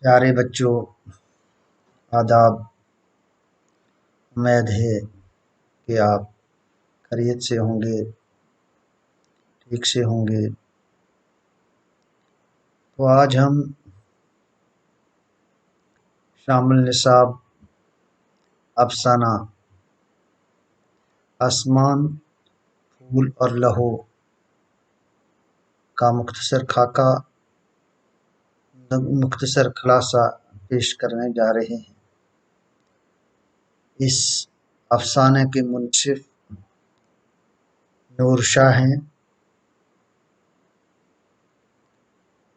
प्यारे बच्चों, आदाब। उम्मीद है कि आप खैरियत से होंगे, ठीक से होंगे। तो आज हम शामिल निसाब अफसाना आसमान, फूल और लहू का मुख्तसर खुलासा पेश करने जा रहे हैं। इस अफसाने के मुंशिफ नूर शाह हैं।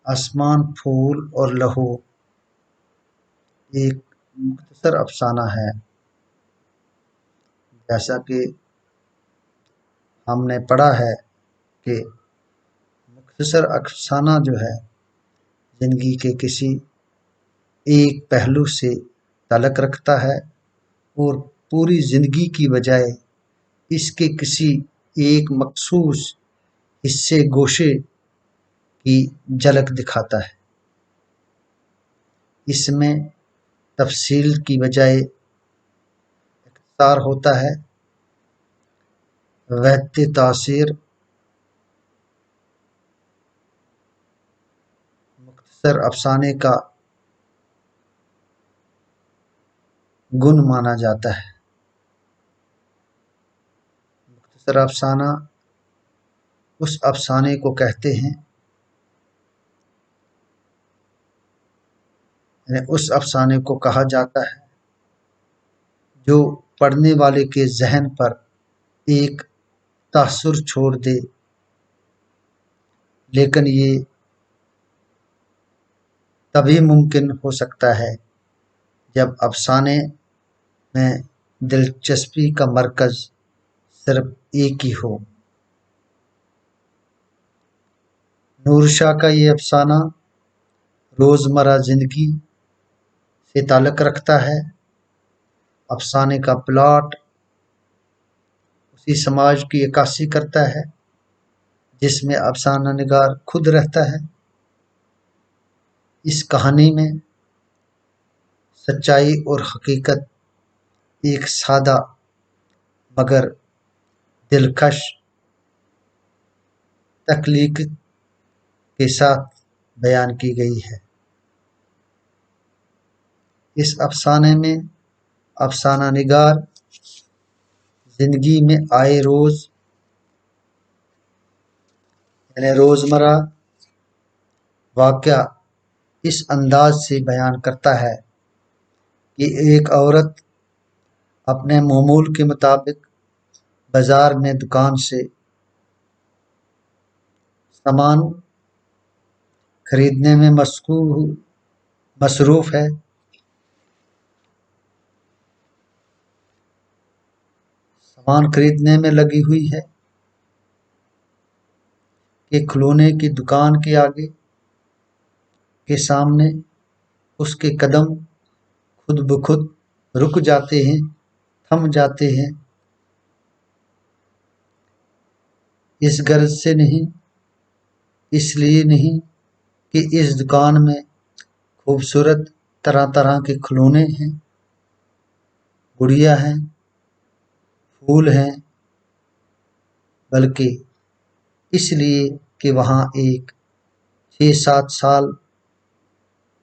आसमान, फूल और लहू एक मुख्तसर अफसाना है। जैसा कि हमने पढ़ा है कि मुख्तसर अफसाना जो है ज़िंदगी के किसी एक पहलू से ताल्लुक़ रखता है और पूरी ज़िंदगी की बजाय इसके किसी एक मख़सूस हिस्से गोशे की झलक दिखाता है। इसमें तफसील की बजाय इख्तिसार होता है। वहदत तासीर मुख्तसर अफसाने का गुण माना जाता है। मुख्तसर अफसाना उस अफसाने को कहते हैं, उस अफसाने को कहा जाता है जो पढ़ने वाले के ज़हन पर एक तासुर छोड़ दे, लेकिन ये तभी मुमकिन हो सकता है जब अफसाने में दिलचस्पी का मरकज़ सिर्फ एक ही हो। नूर शाह का ये अफसाना रोज़मर्रा ज़िंदगी से ताल्लुक़ रखता है। अफसाने का प्लॉट उसी समाज की अक्कासी करता है जिसमें अफसाना निगार खुद रहता है। इस कहानी में सच्चाई और हकीकत एक सादा मगर दिलकश तख्लीक के साथ बयान की गई है। इस अफसाने में अफसाना निगार ज़िंदगी में आए रोज़मर्रा वाक़या इस अंदाज से बयान करता है कि एक औरत अपने मामूल के मुताबिक बाज़ार में दुकान से सामान खरीदने में मसरूफ़ है। सामान खरीदने में लगी हुई है कि खिलौने की दुकान के आगे के सामने उसके कदम खुद ब खुद रुक जाते हैं, थम जाते हैं। इस गर्ज से नहीं, इसलिए नहीं कि इस दुकान में खूबसूरत तरह तरह के खिलौने हैं, गुड़िया हैं, फूल हैं, बल्कि इसलिए कि वहाँ एक 6-7 साल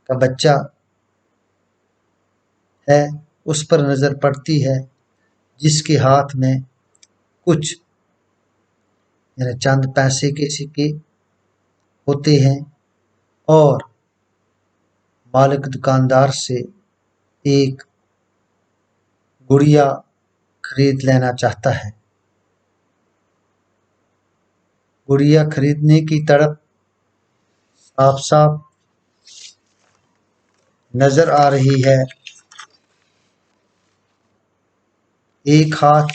का बच्चा है, उस पर नज़र पड़ती है, जिसके हाथ में कुछ चंद पैसे के सिक्के होते हैं और मालिक दुकानदार से एक गुड़िया खरीद लेना चाहता है। गुड़िया खरीदने की तड़प साफ साफ नजर आ रही है। एक हाथ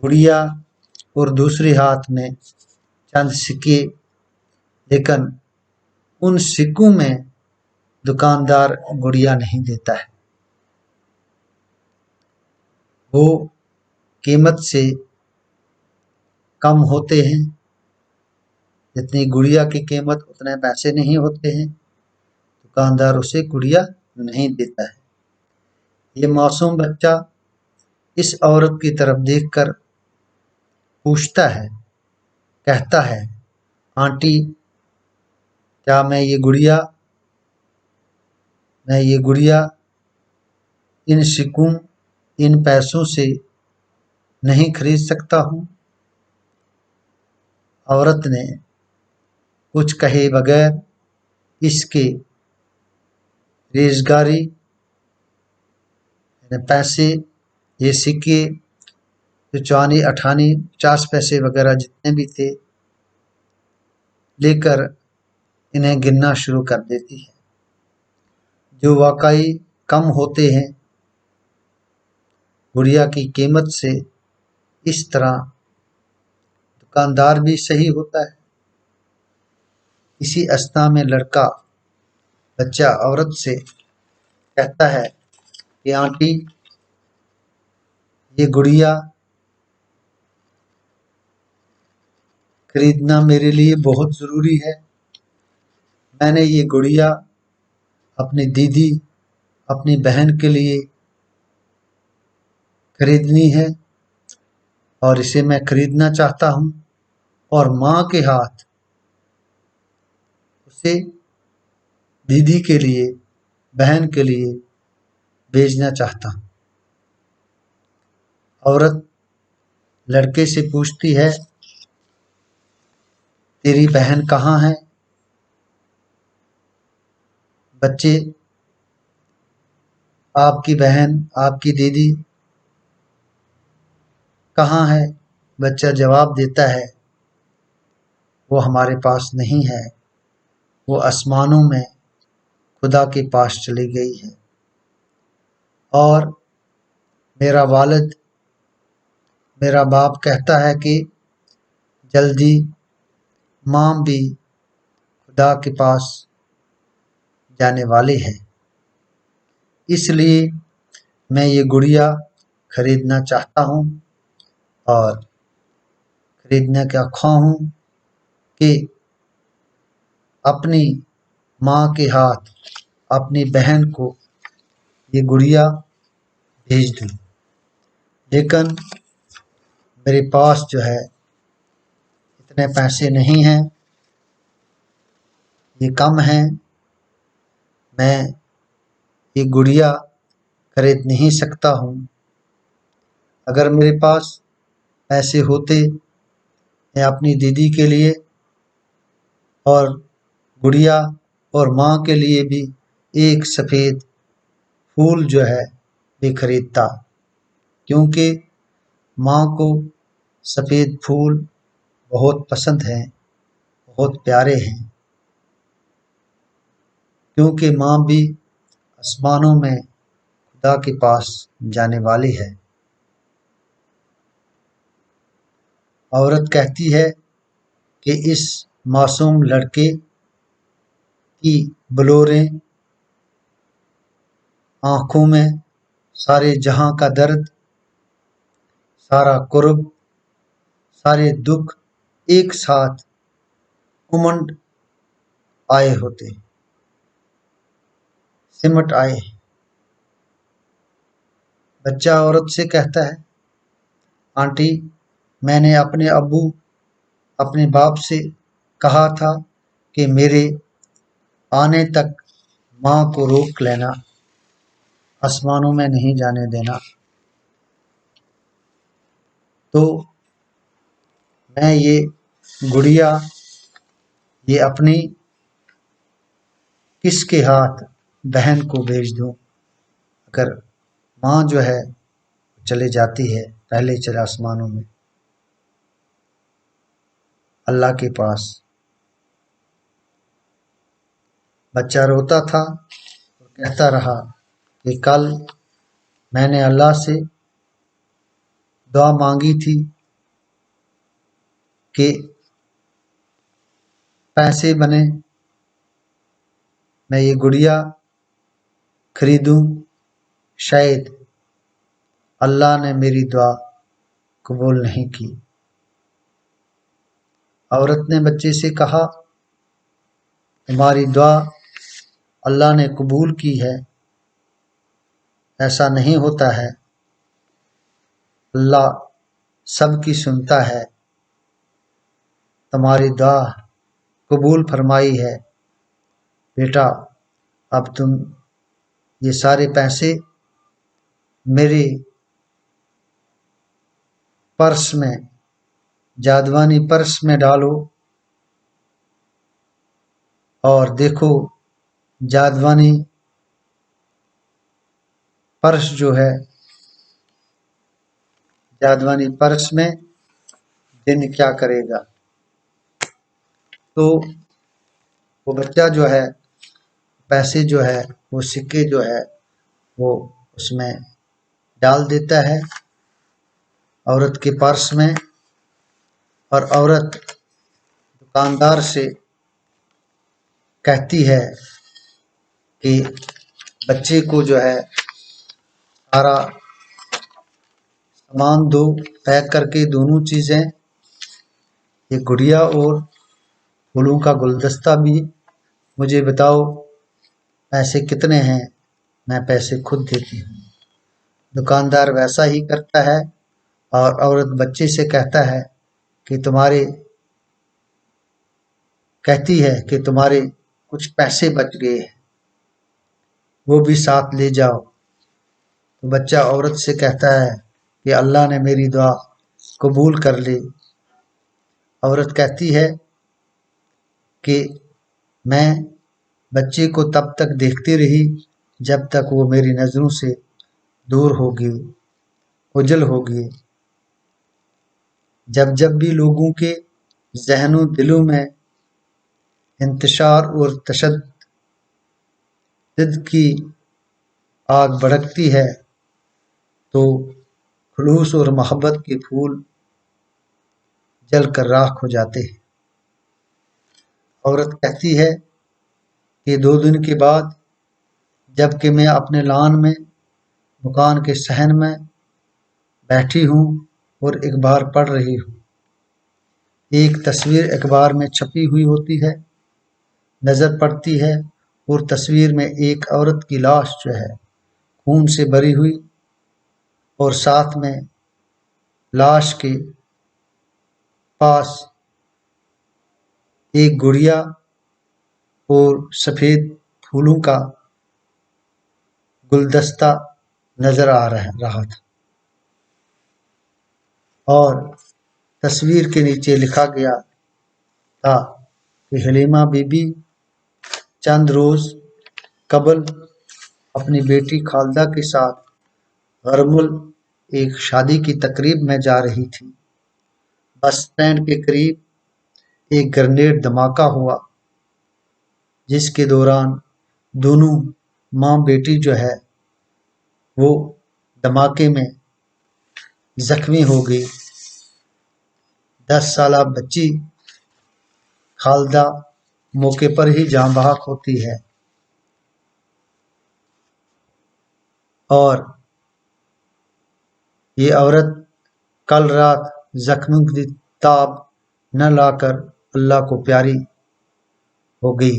गुड़िया और दूसरे हाथ में चंद सिक्के, लेकिन उन सिक्कों में दुकानदार गुड़िया नहीं देता है। वो कीमत से कम होते हैं, जितनी गुड़िया की कीमत उतने पैसे नहीं होते हैं। दुकानदार उसे गुड़िया नहीं देता है। ये मासूम बच्चा इस औरत की तरफ देखकर पूछता है, कहता है, आंटी, क्या मैं ये गुड़िया इन पैसों से नहीं खरीद सकता हूँ? औरत ने कुछ कहे बगैर इसके रेजगारी पैसे, ये सिक्के, जो चौनी अठानी 50 पैसे वगैरह जितने भी थे, लेकर इन्हें गिनना शुरू कर देती है, जो वाकई कम होते हैं। गुड़िया की कीमत से इस तरह दुकानदार भी सही होता है। इसी अवस्था में बच्चा औरत से कहता है कि आंटी, ये गुड़िया खरीदना मेरे लिए बहुत ज़रूरी है। मैंने ये गुड़िया अपनी दीदी, अपनी बहन के लिए खरीदनी है और इसे मैं खरीदना चाहता हूँ और माँ के हाथ उसे दीदी के लिए, बहन के लिए भेजना चाहता हूँ। औरत लड़के से पूछती है, तेरी बहन कहाँ है? बच्चे, आपकी बहन, आपकी दीदी कहाँ है? बच्चा जवाब देता है, वो हमारे पास नहीं है, वो आसमानों में खुदा के पास चली गई है। और मेरा बाप कहता है कि जल्दी माँ भी खुदा के पास जाने वाली है, इसलिए मैं ये गुड़िया खरीदना चाहता हूँ और खरीदने का ख्वाह हूँ कि अपनी माँ के हाथ अपनी बहन को ये गुड़िया भेज दूँ। लेकिन मेरे पास जो है इतने पैसे नहीं हैं, ये कम हैं, मैं ये गुड़िया खरीद नहीं सकता हूँ। अगर मेरे पास पैसे होते, मैं अपनी दीदी के लिए और गुड़िया और माँ के लिए भी एक सफ़ेद फूल जो है भी खरीदता, क्योंकि माँ को सफ़ेद फूल बहुत पसंद हैं, बहुत प्यारे हैं, क्योंकि माँ भी आसमानों में खुदा के पास जाने वाली है। औरत कहती है कि इस मासूम लड़के की बलौरें आँखों में सारे जहां का दर्द, सारा कुर्ब, सारे दुख एक साथ उमड़ आए होते, सिमट आए। बच्चा औरत से कहता है, आंटी, मैंने अपने बाप से कहा था कि मेरे आने तक माँ को रोक लेना, आसमानों में नहीं जाने देना। तो मैं ये गुड़िया ये अपनी किसके हाथ बहन को भेज दूँ? अगर माँ जो है चले जाती है, पहले चले आसमानों में अल्लाह के पास। बच्चा रोता था और कहता रहा कि कल मैंने अल्लाह से दुआ मांगी थी कि पैसे बने, मैं ये गुड़िया खरीदूं। शायद अल्लाह ने मेरी दुआ कबूल नहीं की। औरत ने बच्चे से कहा, तुम्हारी दुआ अल्लाह ने कबूल की है। ऐसा नहीं होता है। अल्लाह सबकी सुनता है। तुम्हारी दुआ कबूल फरमाई है। बेटा, अब तुम ये सारे पैसे मेरे पर्स में, जादवानी पर्स में डालो और देखो जादवानी पर्स जो है, जादवानी पर्स में जिन्न क्या करेगा। तो वो बच्चा जो है पैसे जो है, वो सिक्के जो है वो उसमें डाल देता है औरत के पर्स में। और औरत दुकानदार से कहती है कि बच्चे को जो है सारा सामान दो, पैक करके दोनों चीज़ें, ये गुड़िया और फूलों का गुलदस्ता भी मुझे बताओ पैसे कितने हैं, मैं पैसे खुद देती हूँ। दुकानदार वैसा ही करता है और औरत बच्चे से कहती है कि तुम्हारे कुछ पैसे बच गए हैं, वो भी साथ ले जाओ। तो बच्चा औरत से कहता है कि अल्लाह ने मेरी दुआ कबूल कर ली। औरत कहती है कि मैं बच्चे को तब तक देखती रही जब तक वो मेरी नज़रों से दूर होगी, ओझल होगी। जब जब भी लोगों के ज़हनों दिलों में इंतशार और तशद्दुद की आग भड़कती है तो खुलूस और मोहब्बत के फूल जल कर राख हो जाते हैं। औरत कहती है कि 2 दिन के बाद जबकि मैं अपने लॉन में मकान के सहन में बैठी हूँ और अखबार पढ़ रही हूँ, एक तस्वीर अखबार में छपी हुई होती है, नज़र पड़ती है और तस्वीर में एक औरत की लाश जो है खून से भरी हुई और साथ में लाश के पास एक गुड़िया और सफ़ेद फूलों का गुलदस्ता नज़र आ रहा था। और तस्वीर के नीचे लिखा गया था कि हलीमा बीबी चंद रोज़ कबल अपनी बेटी खालदा के साथ हरमुल एक शादी की तकरीब में जा रही थी। बस स्टैंड के करीब एक ग्रेनेड धमाका हुआ, जिसके दौरान दोनों माँ बेटी जो है वो धमाके में जख्मी हो गई। 10 साला बच्ची खालदा मौके पर ही जाँ बहक होती है और ये औरत कल रात जख्मों की ताब न लाकर अल्लाह को प्यारी हो गई।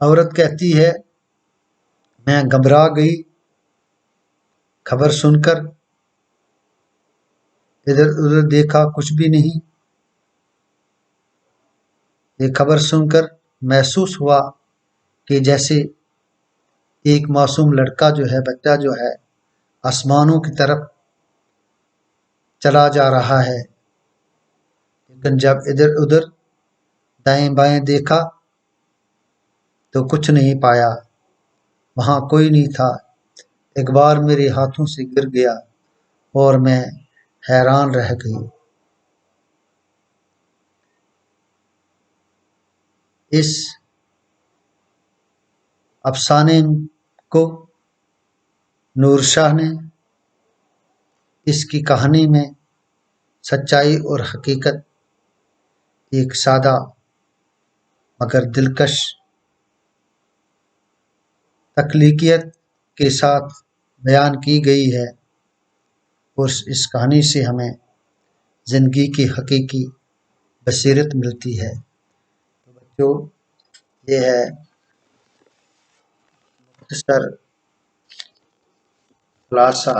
औरत कहती है, मैं घबरा गई खबर सुनकर, इधर उधर देखा कुछ भी नहीं। ये खबर सुनकर महसूस हुआ कि जैसे एक मासूम लड़का जो है, बच्चा जो है आसमानों की तरफ चला जा रहा है। लेकिन जब इधर उधर दाएं बाएं देखा तो कुछ नहीं पाया, वहां कोई नहीं था। एक बार मेरे हाथों से गिर गया और मैं हैरान रह गई। इस अफसाने को नूरशाह ने इसकी कहानी में सच्चाई और हकीकत एक सादा मगर दिलकश तख्लीकियत के साथ बयान की गई है और इस कहानी से हमें ज़िंदगी की हकीकी बसीरत मिलती है। जो ये है मुख्तसर खुलासा